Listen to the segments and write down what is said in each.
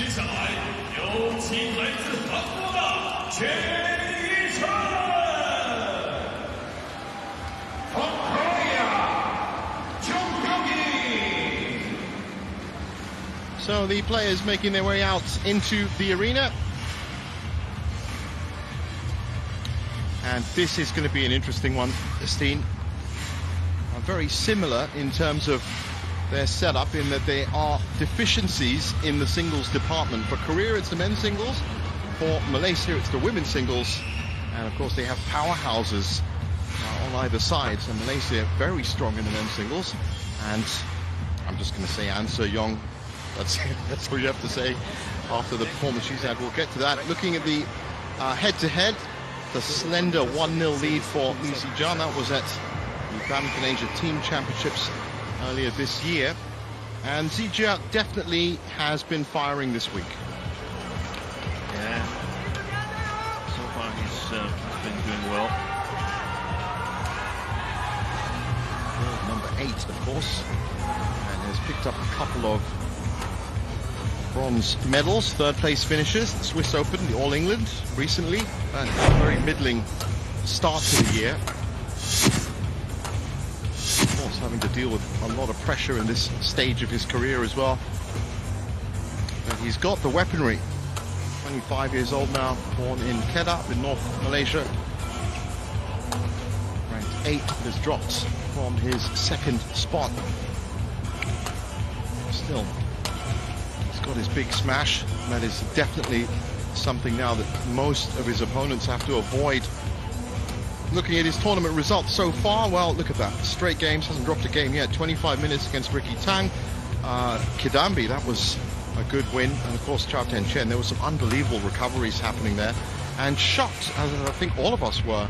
接下来有请来自韩国的全一晨。From Korea, JEON Hyeok Jin. So the players making their way out into the arena. And this is going to be an interesting one, Steen. Very similar in terms of their setup, in that there are deficiencies in the singles department. For Korea, it's the men's singles. For Malaysia, it's the women's singles. And of course, they have powerhouses on either side. So Malaysia very strong in the men's singles. And I'm just going to say An Se-young. That's all you have to say after the performance she's had. We'll get to that. Looking at the head-to-head, the slender 1-0 lead for Zii Jia. That was at the Badminton Asia Team Championships earlier this year. And Zii Jia definitely has been firing this week. Yeah, so far he's been doing well. Number 8, of course, and has picked up a couple of bronze medals, third place finishes, the Swiss Open, the All England recently, and a very middling start to the year. Of course, having to deal with a lot of pressure in this stage of his career as well. But he's got the weaponry. 25 years old now, born in Kedah in North Malaysia. Ranked 8, has dropped from his second spot. Still, got his big smash. That is definitely something now that most of his opponents have to avoid. Looking at his tournament results so far, well, look at that. Straight games, hasn't dropped a game yet. 25 minutes against Ricky Tang. Kidambi, that was a good win. And of course, Chao Ten Chen, there were some unbelievable recoveries happening there. And shocked, as I think all of us were,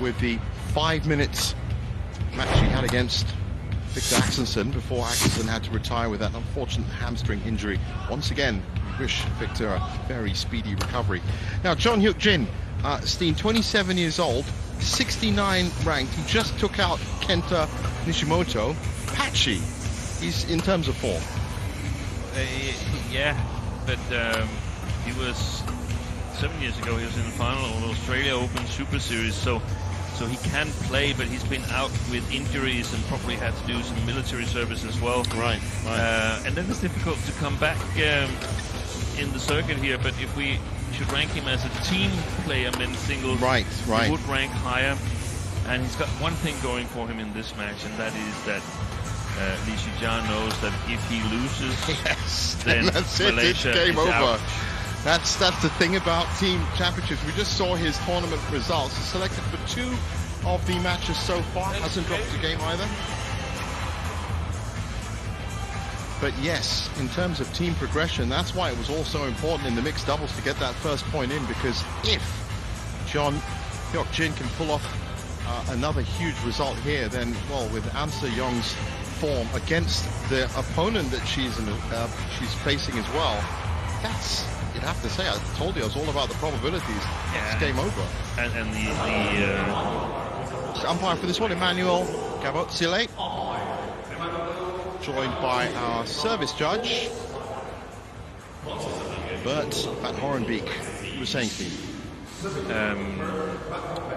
with the 5 minutes match he had against Victor Axelsen before Axelsen had to retire with that unfortunate hamstring injury. Once again, we wish Victor a very speedy recovery. Now, JEON Hyeok Jin, Steen, 27 years old, 69 ranked. He just took out Kenta Nishimoto. Patchy, he's in terms of form. Yeah, but he was 7 years ago. He was in the final of the Australia Open Super Series, so he can play, but he's been out with injuries and probably had to do some military service as well. Right. And then it's difficult to come back in the circuit here, but if we should rank him as a team player, men's singles, right. he would rank higher. And he's got one thing going for him in this match, and that is that Zii Jia knows that if he loses, then that's Malaysia it's game is over. out. That's the thing about team championships. We just saw his tournament results. He's selected for 2 of the matches so far. Hasn't dropped a game either. But yes, in terms of team progression, that's why it was also important in the mixed doubles to get that first point in, because if JEON Hyeok Jin can pull off another huge result here, then, well, with An Se-young's form against the opponent that she's facing as well, that's, you'd have to say, I told you I was all about the probabilities. Yeah. It's game over. And the umpire for this one, Emmanuel Gavotzile, joined by our service judge, Bert Van Horenbeek. You were saying, Steve?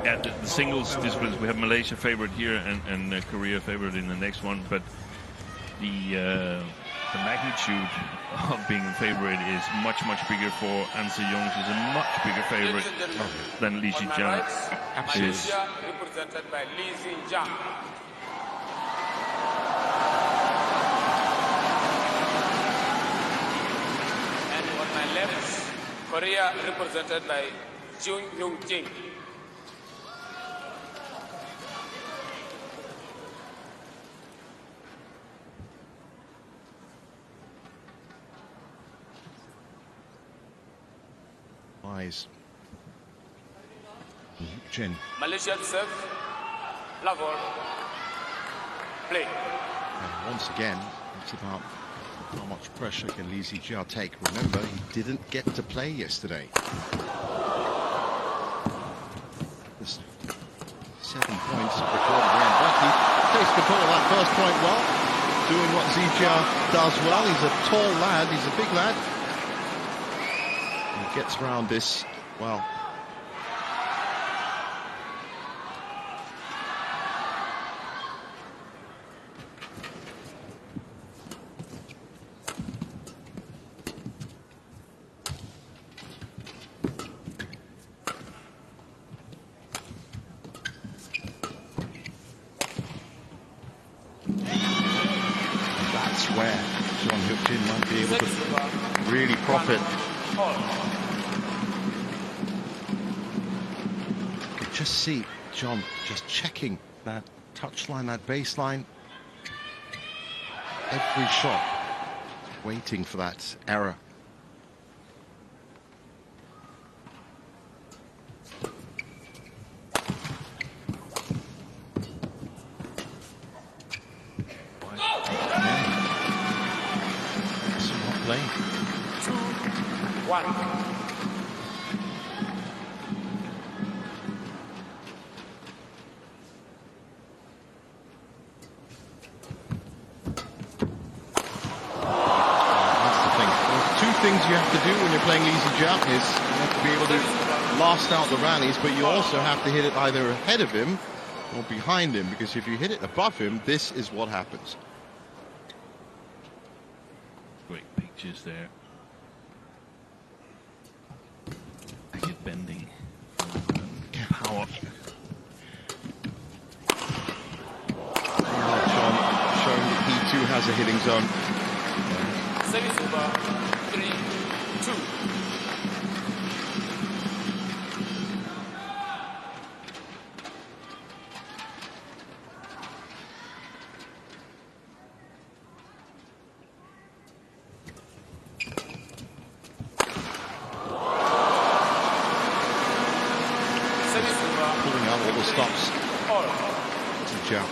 At the singles disciplines, we have Malaysia favourite here and Korea favourite in the next one, but the magnitude of being a favourite is much bigger for An Se-young. She's a much bigger favourite than Zii Jia. Absolutely. Represented by Zii Jia. And on my left, Korea represented by JEON Hyeok Jin. Eyes. Jin. Malaysian serve. Level. Play. And once again, it's about how much pressure can Zii Jia take. Remember, he didn't get to play yesterday. This 7 points recorded here, but he takes control of that first point well, doing what Zii Jia does well. He's a tall lad, he's a big lad. gets around this, well, that's where JEON Hyeok Jin might be able to really profit. You could just see John just checking that touchline, that baseline. Every shot, waiting for that error. Playing. 2-1. Things you have to do when you're playing Zii Jia is you have to be able to last out the rallies, but you also have to hit it either ahead of him or behind him, because if you hit it above him, this is what happens. Great pictures there. Racket bending. Power. John showing that he too has a hitting zone. Service over. 3-2. Pulling out all the stops. Zii Jia.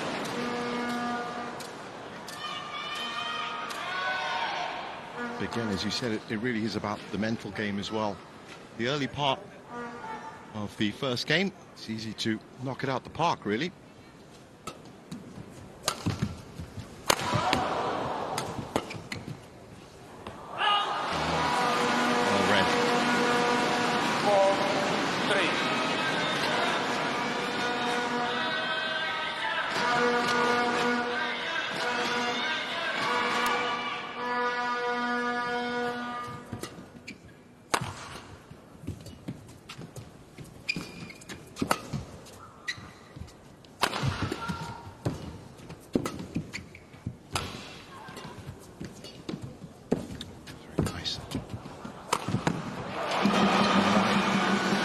Again, as you said, it really is about the mental game as well. The early part of the first game, it's easy to knock it out the park, really. All red. 4-3.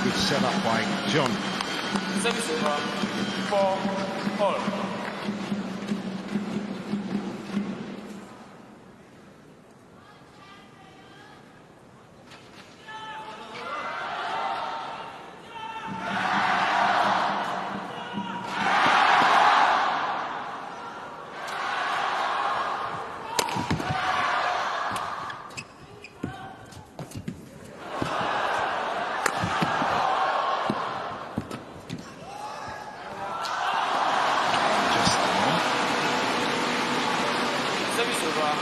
Good setup by John. Service over. 4-all. Service over.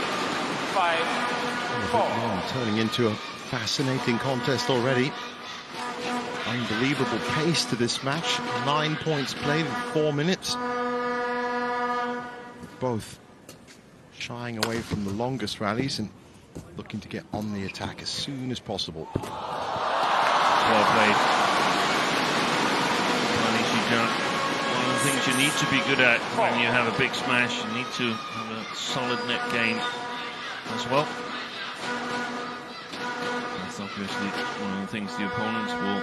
5-4. Turning into a fascinating contest already. Unbelievable pace to this match. 9 points played in 4 minutes. Both shying away from the longest rallies and looking to get on the attack as soon as possible. Well played. Zii Jia. One of the things you need to be good at when you have a big smash, you need to have a solid net game as well. That's obviously one of the things the opponents will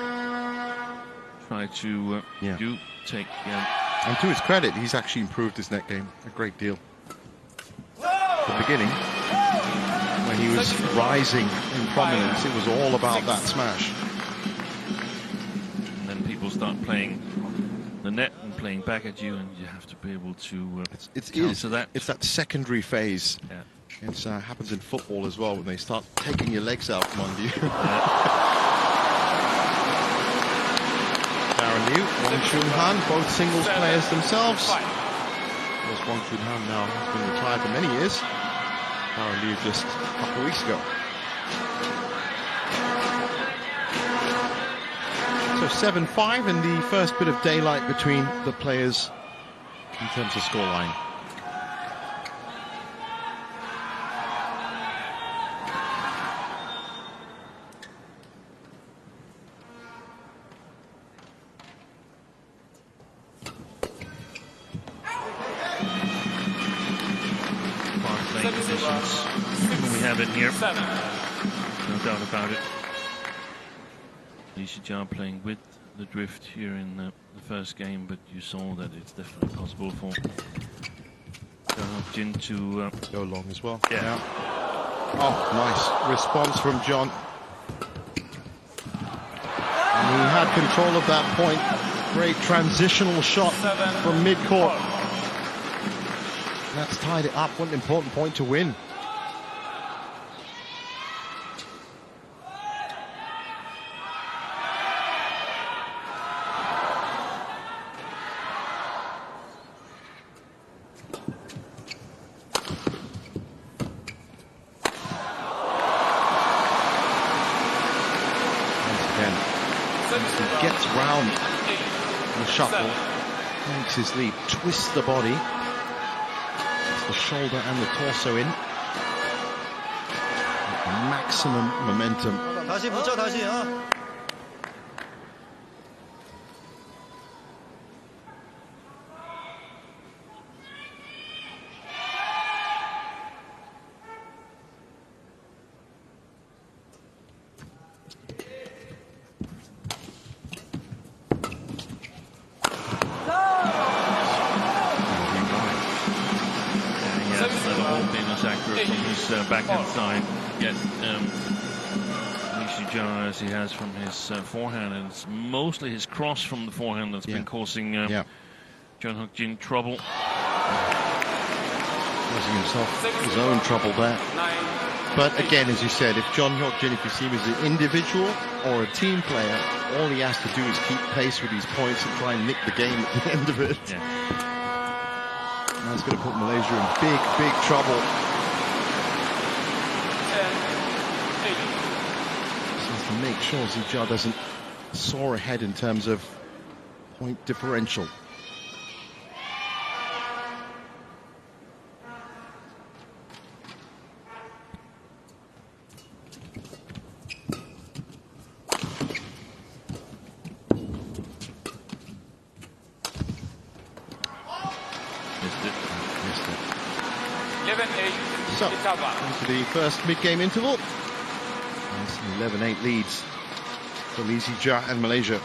try to do. Take. And to his credit, he's actually improved his net game a great deal. At the beginning, when he was rising in prominence, it was all about that smash. And then people start playing the net and playing back at you, and you have to be able to counter that. It's that secondary phase. Yeah. It happens in football as well, when they start taking your legs out from under you. Darren Liu, Wang Chunhan, both singles players themselves. Of course, Wang Chunhan now has been retired for many years. Darren Liu just a couple of weeks ago. So 7-5 in the first bit of daylight between the players in terms of scoreline. We have it here. No doubt about it. Zii Jia playing with the drift here in the first game, but you saw that it's definitely possible for JEON Hyeok Jin to go long as well. Yeah. Oh, nice response from John. And he had control of that point. Great transitional shot from mid-court. That's tied it up. What an important point to win. He gets round the shuffle, makes his lead, twists the body. The shoulder and the torso in. Maximum momentum. 다시 붙여 다시. Accurate from his backhand side, yet Zii Jia, as he has from his forehand, and it's mostly his cross from the forehand that's been causing JEON Hyeok Jin trouble. Causing himself his own trouble there. But again, as you said, if JEON Hyeok Jin, if you see him as an individual or a team player, all he has to do is keep pace with these points and try and nick the game at the end of it. Yeah. That's going to put Malaysia in big, big trouble. Just has to make sure Zii Jia doesn't soar ahead in terms of point differential. So, into the first mid-game interval. Nice 11-8 leads for Zii Jia and Malaysia.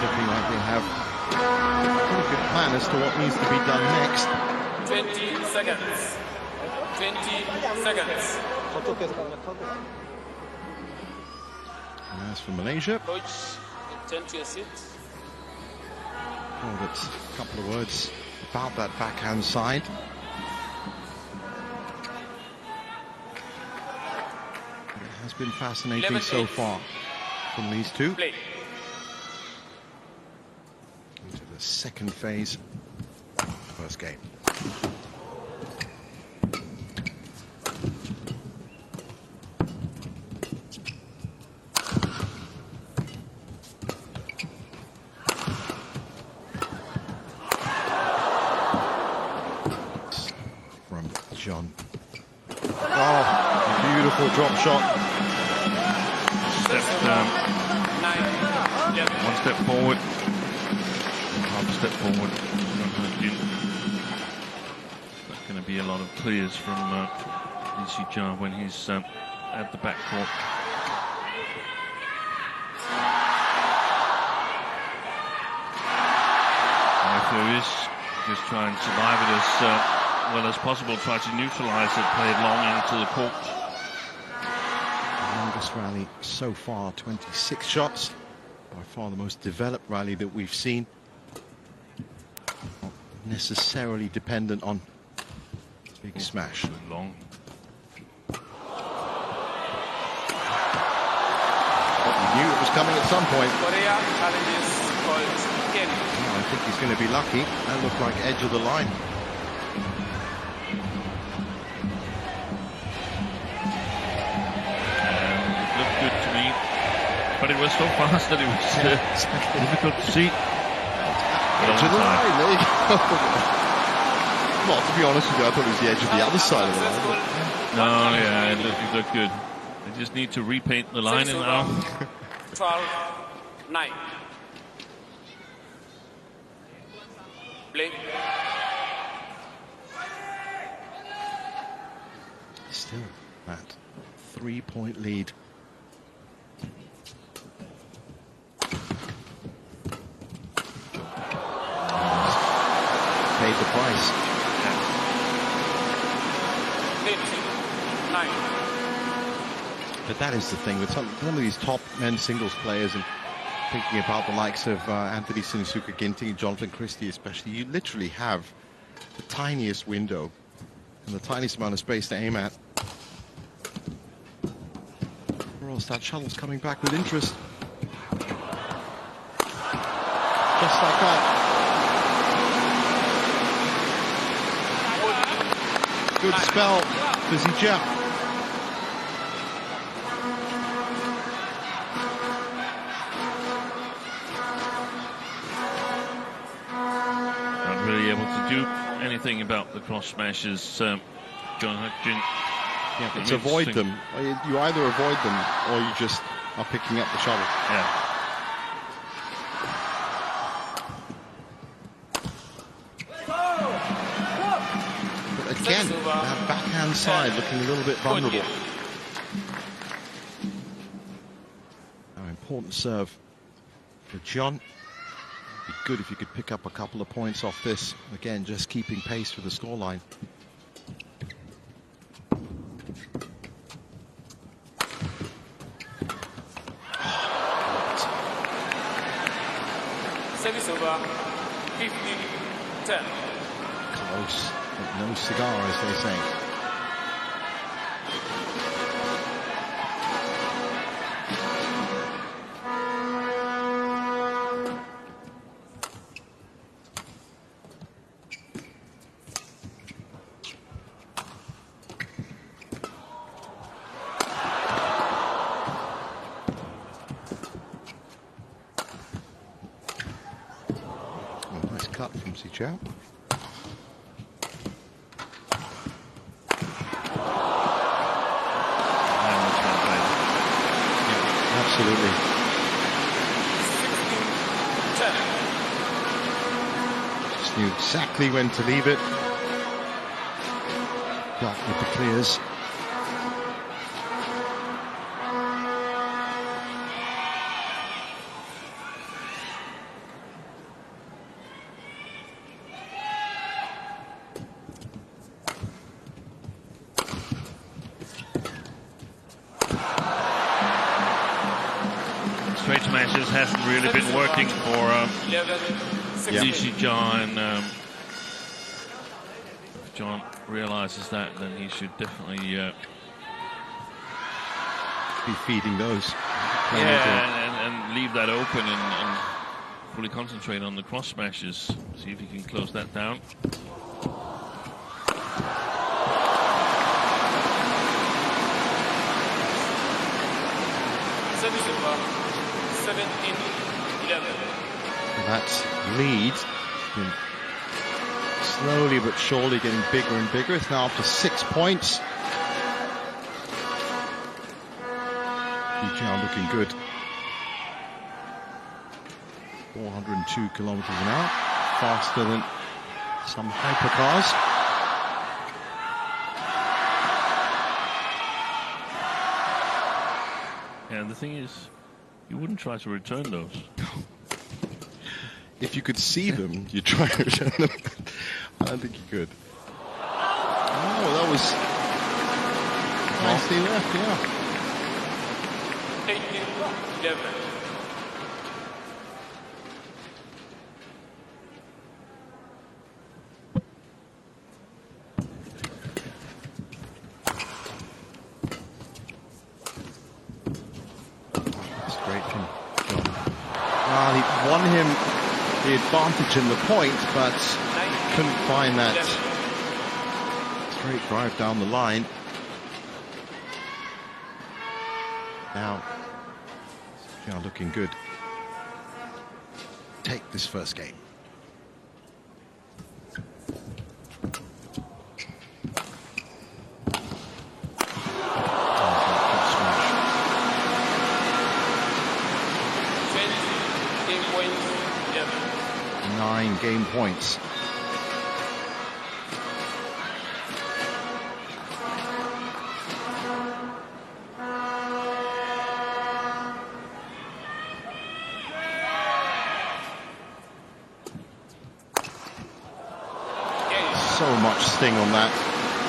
Looking like they have a pretty good plan as to what needs to be done next. 20 seconds. 20 seconds. And as for Malaysia, Coach, turn to your seat. oh, that's a couple of words about that backhand side. It has been fascinating so far from these two. Play. Into the second phase of the first game. From John. Oh, beautiful drop shot. One step forward. Half a step forward. There's going to be a lot of clears from Zii Jia when he's at the backcourt. And just try and survive it as well as possible. Try to neutralize it, play it long into the court. Longest rally so far, 26 shots. By far the most developed rally that we've seen. Not necessarily dependent on big smash. Long. But we knew it was coming at some point. Korea challenges called Kenny. I think he's going to be lucky. That looked like edge of the line. It looked good to me, but it was so fast that it was difficult to see. Edge of the line, there you go. Well, to be honest with you, I thought it was the edge of the other side of the line. No, yeah, it looked good. They just need to repaint the line now. 12-9. Blake. Still that 3-point lead. Paid the price. 9. But that is the thing with some of these top men's singles players, and thinking about the likes of Anthony Sinisuka Ginting and Jonathan Christie especially, you literally have the tiniest window and the tiniest amount of space to aim at. Or else that shuttle's coming back with interest. Just like that. Good spell for Zii Jia. Not really able to do anything about the cross smashes. JEON Hyeok Jin. Yeah, it's avoid them. You either avoid them or you just are picking up the shuttle. Yeah. But again, that backhand side looking a little bit vulnerable. Now, important serve for JEON. It'd be good if you could pick up a couple of points off this. Again, just keeping pace with the scoreline. Service over 15-10. Close, but no cigar, as they say. Nice cut from Zii Jia. Absolutely. 16-10. Just knew exactly when to leave it. Got with the clears. Straight smashes hasn't really been working for Zii Jia, and if JEON realizes that, then he should definitely Be feeding those. and leave that open and fully concentrate on the cross smashes. See if he can close that down. Service over 17-11. That lead has been slowly but surely getting bigger and bigger. It's now up to 6 points. Zii Jia looking good. 402 kilometers an hour, faster than some hypercars. And the thing is, you wouldn't try to return those. If you could see them, you'd try to return them. I don't think you could. Oh, that was nicely left, yeah. 18-11. won him the advantage in the point, but couldn't find that straight drive down the line. Now, Jia looking good. Take this first game. Nine game points. So much sting on that.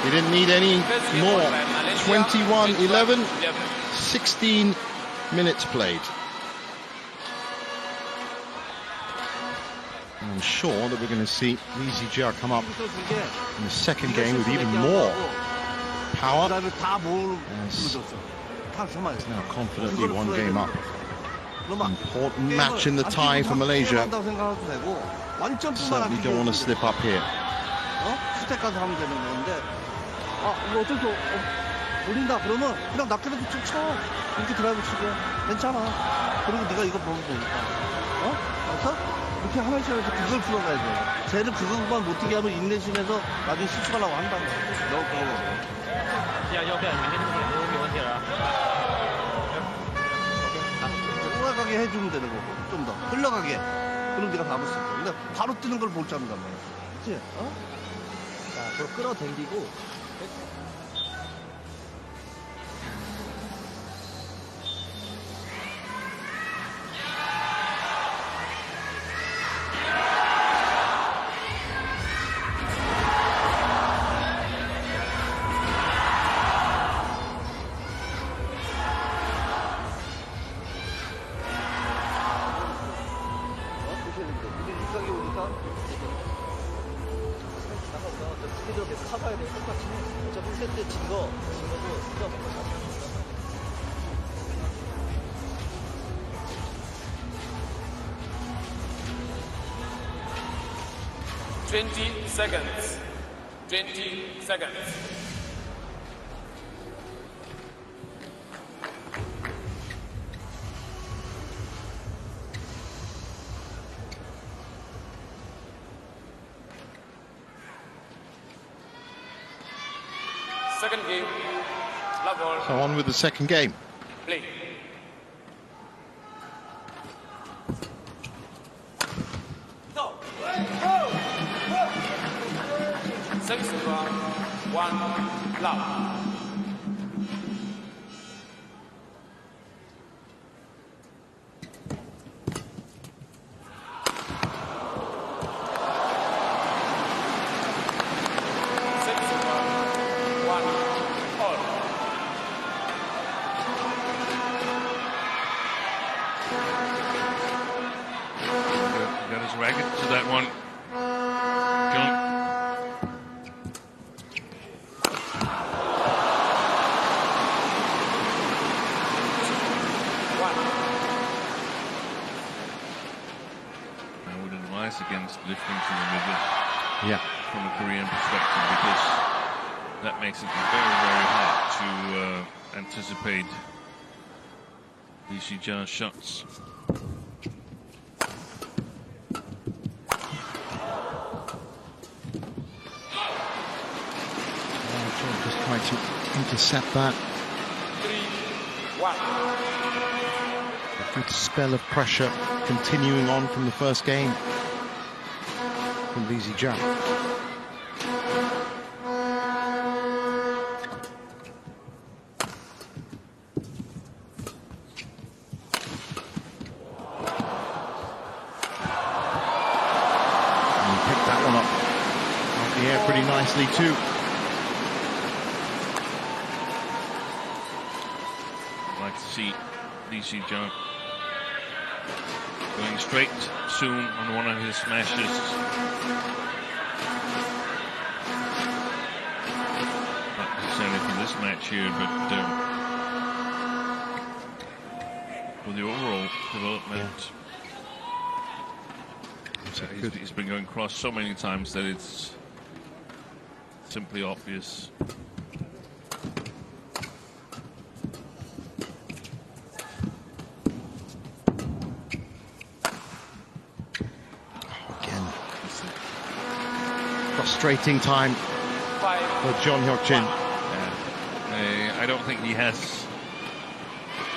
He didn't need any more. 21-11, 16 minutes played. And I'm sure that we're going to see Zii Jia come up in the second game with even more power. As he's now confidently one game up. Important match in the tie for Malaysia. Certainly don't want to slip up here. 수태까지 하면 되는 건데, 이거 어쩔 수 올린다 그러면 그냥 낮게라도 쭉 쳐. 이렇게 드라이브 치고 괜찮아. 그리고 네가 이거 보면 되니까. 알았어? 이렇게 하면서 그걸 풀어가야 돼. 쟤를 그것만 못 뛰게 하면 인내심에서 나중에 실수가 나고 한다고. 너 그거. 야, 要不然你跟那个没问题了。올라가게 해주면 되는 거고, 좀 더 흘러가게. 그럼 네가 잡을 수 있어. 근데 바로 뜨는 걸 못 잡는단 말이야. 그치? 자, 그걸 끌어당기고. 사과야 돼. 똑같이 어차피 세트 진 거도 수가 먹고 20 seconds. 20 seconds. Second game. So on with the second game. Play. Six over, 1 love. Got his racket to that one. John. I would advise against lifting to the middle. Yeah. From a Korean perspective, because that makes it very, very hard to anticipate Zii Jia's shots. Just try to intercept that. 3-1. A good spell of pressure continuing on from the first game from Zii Jia. And he picked that one up off the air pretty nicely too. Like to see Zii Jia going straight soon on one of his smashes. Not necessarily for this match here, but for the overall development. He's been going cross so many times that it's simply obvious. Again, frustrating time for JEON Hyeok Jin. I don't think he has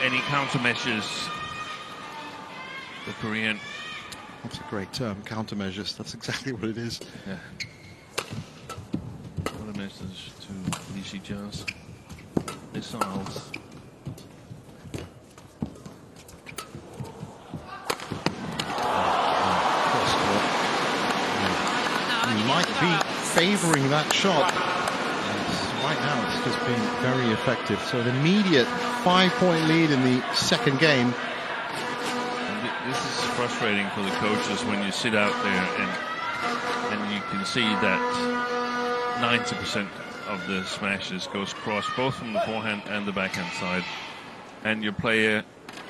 any countermeasures. The Korean. That's a great term, countermeasures. That's exactly what it is. Yeah. What a message to Zii Jia's missiles. He might be favouring that shot. Right now, it's just been very effective. So an immediate 5-point lead in the second game. This is frustrating for the coaches when you sit out there and you can see that 90% of the smashes goes cross, both from the forehand and the backhand side, and your player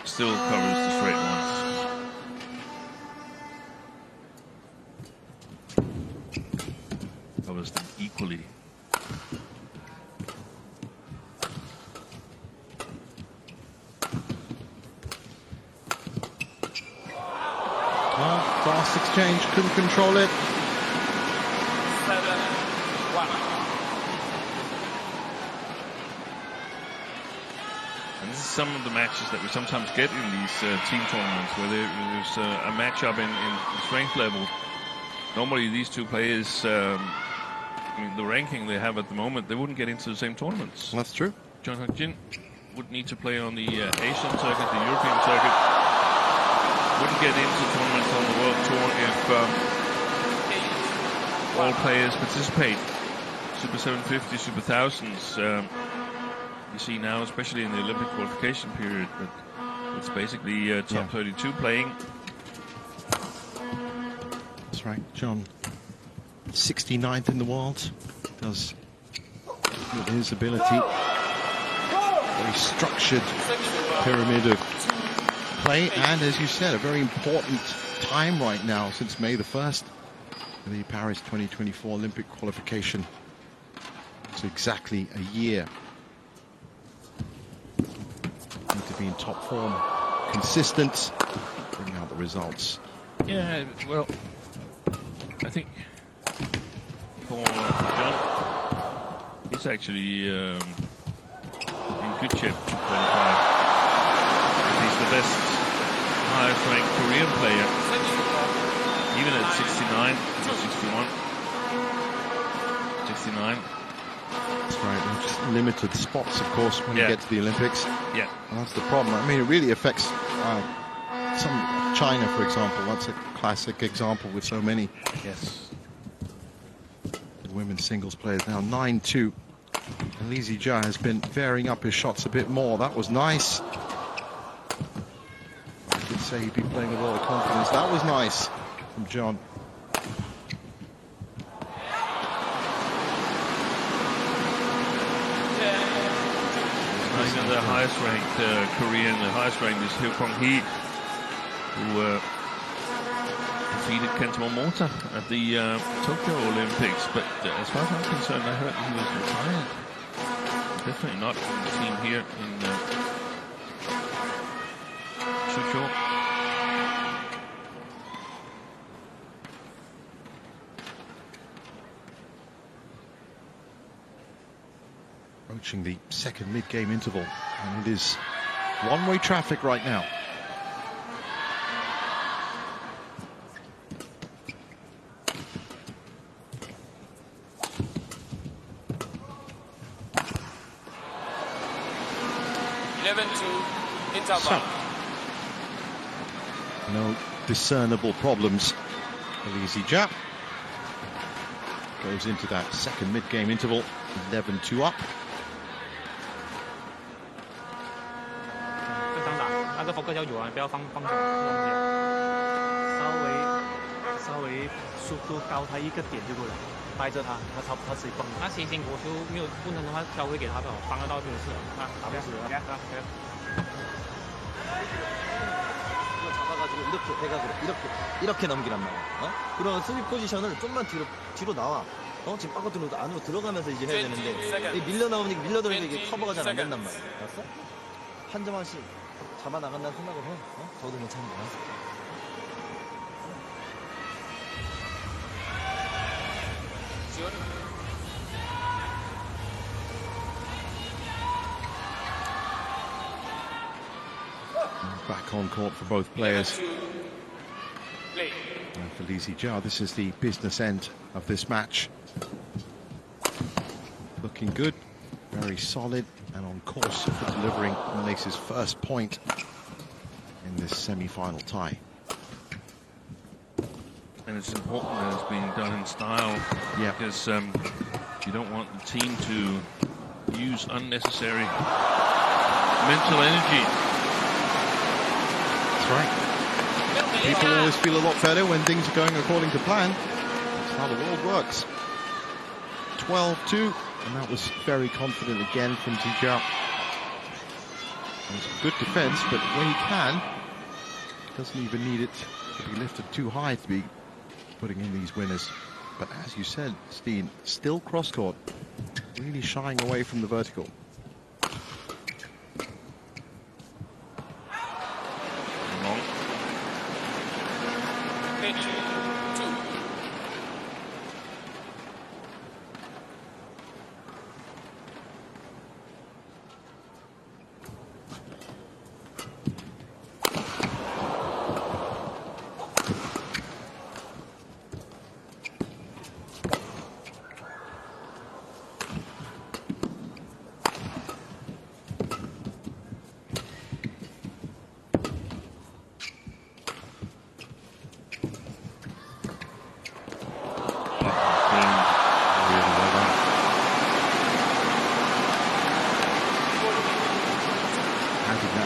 still covers the straight ones. Covers them equally. Fast exchange, couldn't control it. 7-1. And this is some of the matches that we sometimes get in these team tournaments, where there's a matchup in strength level. Normally these two players, I mean, the ranking they have at the moment, they wouldn't get into the same tournaments. That's true. JEON Hyeok Jin would need to play on the Asian circuit, the European circuit. Wouldn't get into tournaments on the World Tour if all players participate. Super 750, Super 1000s. You see now, especially in the Olympic qualification period, but it's basically top 32 playing. That's right, JEON. 69th in the world. Does with his ability. Very structured pyramid of play, and as you said, a very important time right now since May the 1st, the Paris 2024 Olympic qualification. It's exactly a year. Need to be in top form, consistent, bring out the results. Yeah, well, I think for JEON, he's actually in good shape to qualify. He's the best highest ranked Korean player, even at 69, 61, 69. That's right, and just limited spots, of course, when you get to the Olympics. Yeah. And that's the problem. I mean, it really affects China, for example. That's a classic example with so many. Yes. The women's singles players now 9-2. And Zii Jia has been varying up his shots a bit more. That was nice. I could say he'd be playing with a lot of confidence. That was nice from JEON. Even the highest ranked Korean, the highest ranked is Hyeok Hee, who defeated Kento Momota at the Tokyo Olympics. But as far as I'm concerned, I heard he was retired. Definitely not from the team here in Suzhou. Approaching the second mid-game interval, and it is one-way traffic right now. So, no discernible problems for Zii Jia. Goes into that second mid-game interval, 11-2 up. 那个佛克胶有啊，不要放手，稍微速度高他一个点就够了，带着他自己蹦。那辛苦就没有不能的话交回给他的，帮得到就是啊，打不死了。 잡아가지고 이렇게 대각으로 이렇게 넘기란 말이야. 그런 수비 포지션을 좀만 뒤로 나와. 지금 바깥으로 안으로 들어가면서 이제 해야 되는데 밀려 나오니까 밀려 들어서 이게 커버가 잘 안 된단 말이야. 알았어? 한 점 한씩 잡아 나간다는 생각을 해. 저도 괜찮은 거야. Back on court for both players. And for Zii Jia, this is the business end of this match. Looking good, very solid, and on course for delivering Malaysia's first point in this semi-final tie. And it's important that it's being done in style, because you don't want the team to use unnecessary mental energy. That's right. People always feel a lot better when things are going according to plan. That's how the world works. 12-2, and that was very confident again from Zii Jia. It was a good defense, but when he can, doesn't even need it to be lifted too high to be putting in these winners. But as you said, Steen, still cross-court, really shying away from the vertical.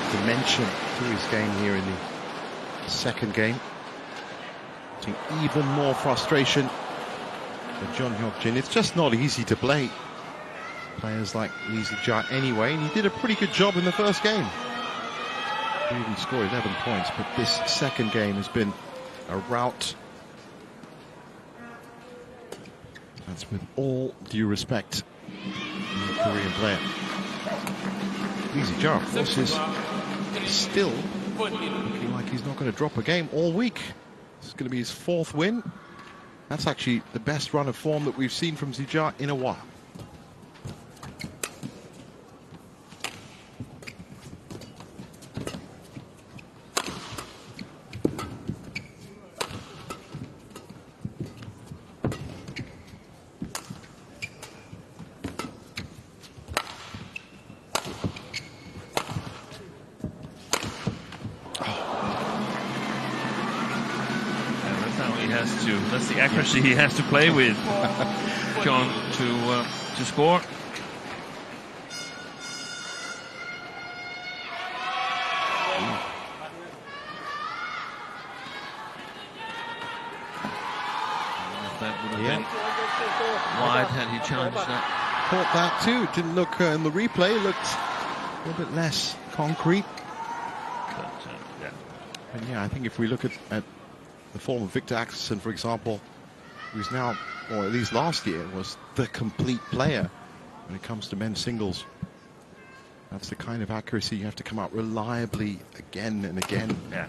Dimension to his game here in the second game. I think even more frustration for JEON Hyeok Jin. It's just not easy to play players like Zii Jia anyway, and he did a pretty good job in the first game. He even scored 11 points, but this second game has been a rout. That's with all due respect to the Korean player. Zii Jia, of course, is still looking like he's not going to drop a game all week. This is going to be his fourth win. That's actually the best run of form that we've seen from Zii Jia in a while. That's the accuracy he has to play with, John, to score. That would have been wide had he challenged that. Caught that too. Didn't look in the replay. Looked a little bit less concrete. But yeah, I think if we look at the form of Victor Axelsen, for example, who's now, or at least last year, was the complete player when it comes to men's singles. That's the kind of accuracy you have to come out reliably again and again. Yeah.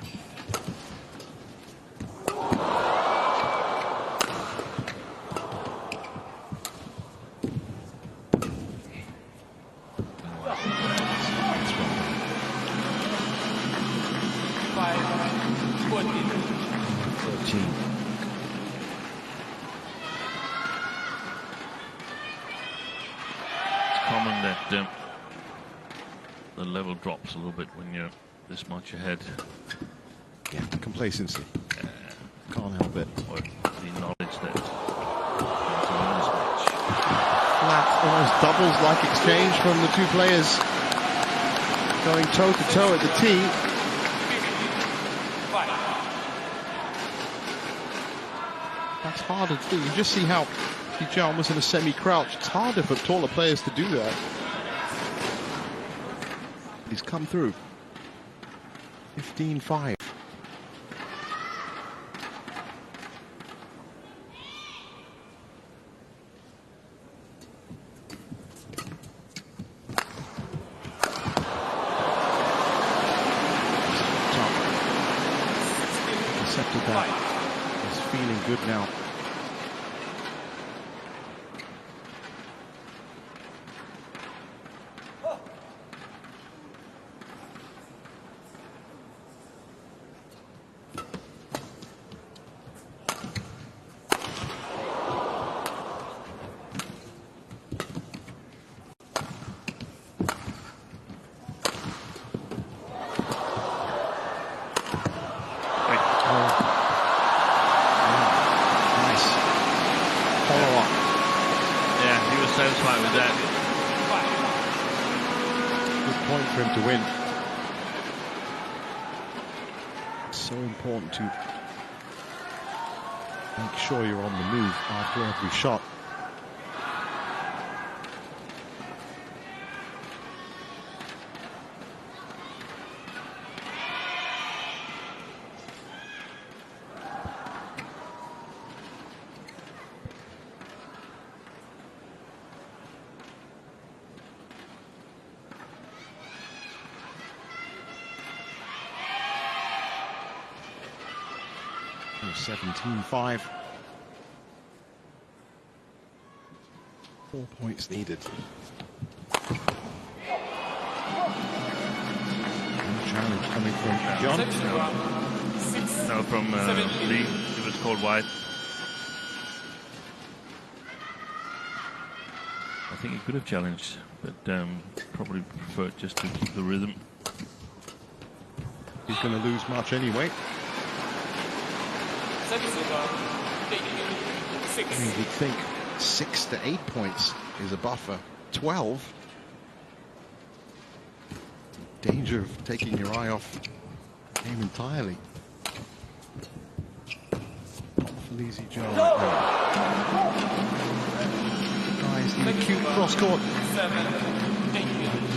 The level drops a little bit when you're this much ahead. Yeah, complacency. Can't help it. Or the knowledge that to win this match. Flat, almost doubles-like exchange from the two players going toe-to-toe at the tee. That's harder to do. You just see how Zii Jia was in a semi-crouch. It's harder for taller players to do that. He's come through. 15-5. accepted that. He's feeling good now. Satisfied with that. Good point for him to win. It's so important to make sure you're on the move after every shot. Oh, 17-5. 4 points needed. Challenge coming from John. No, from Lee. It was called wide. I think he could have challenged, but probably preferred just to keep the rhythm. He's going to lose much anyway. I mean, you'd think 6 to 8 points is a buffer. 12. Danger of taking your eye off the game entirely. Zii Jia. Nice, the acute cross court.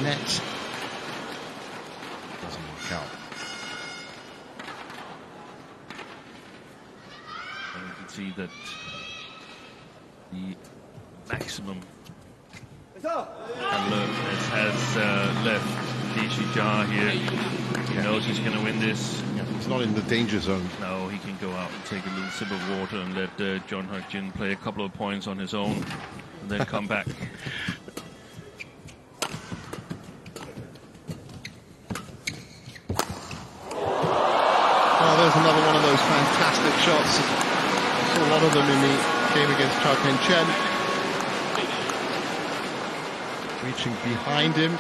Net. Doesn't work out. And you can see that the maximum alertness has left Zii Jia here. He knows he's going to win this. Yeah, he's not in the danger zone. No, he can go out and take a little sip of water and let JEON Hyeok Jin play a couple of points on his own and then come back. Oh, there's another one of those fantastic shots. I saw a lot of them in the game against Chao Chen. Reaching behind him.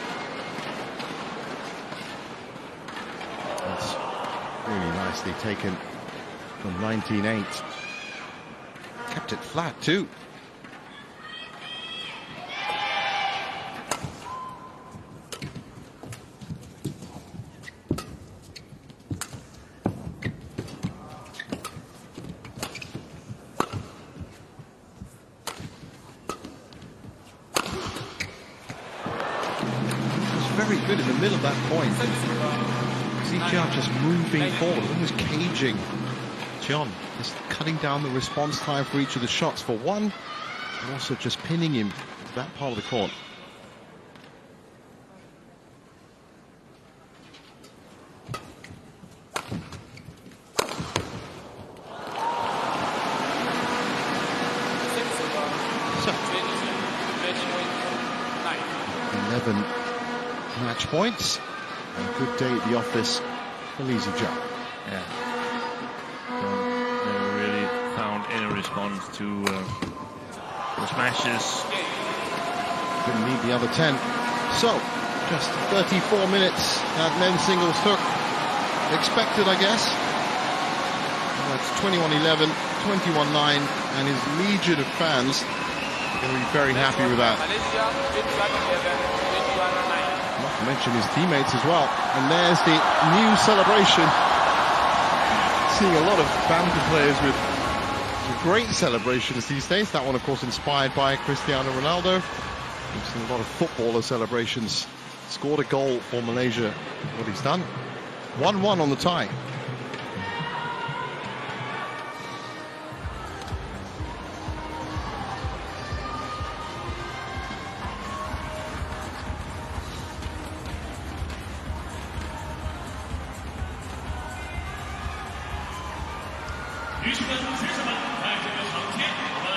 That's really nicely taken from 19-8. Kept it flat too. Very good in the middle of that point. Zii Jia just moving forward, almost caging JEON, just cutting down the response time for each of the shots for one, and also just pinning him to that part of the court. So, 11 match points. A good day at the office for Zii Jia. Yeah. Never really found any response to the smashes. Didn't need the other 10. So, just 34 minutes at men's singles hook. Expected, I guess. That's 21-11, 21-9, and his legion of fans are going to be very happy with that. Not to mention his teammates as well. And there's the new celebration. Seeing a lot of badminton players with great celebrations these days. That one, of course, inspired by Cristiano Ronaldo. We've seen a lot of footballer celebrations. Scored a goal for Malaysia. What he's done. 1-1 on the tie. 女士们、先生们，在这个场前，我们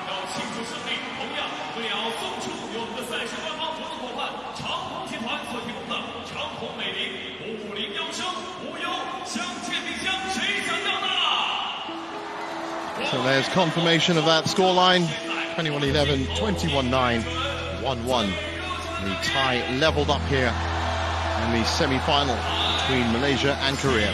要庆祝胜利，同样为了送出由我们的赛事官方合作伙伴长虹集团所提供的长虹美林50养生无忧香切冰箱，谁想要呢？ So there's confirmation of that scoreline. 21-11, 21-9, 1-1. The tie leveled up here in the semi-final between Malaysia and Korea.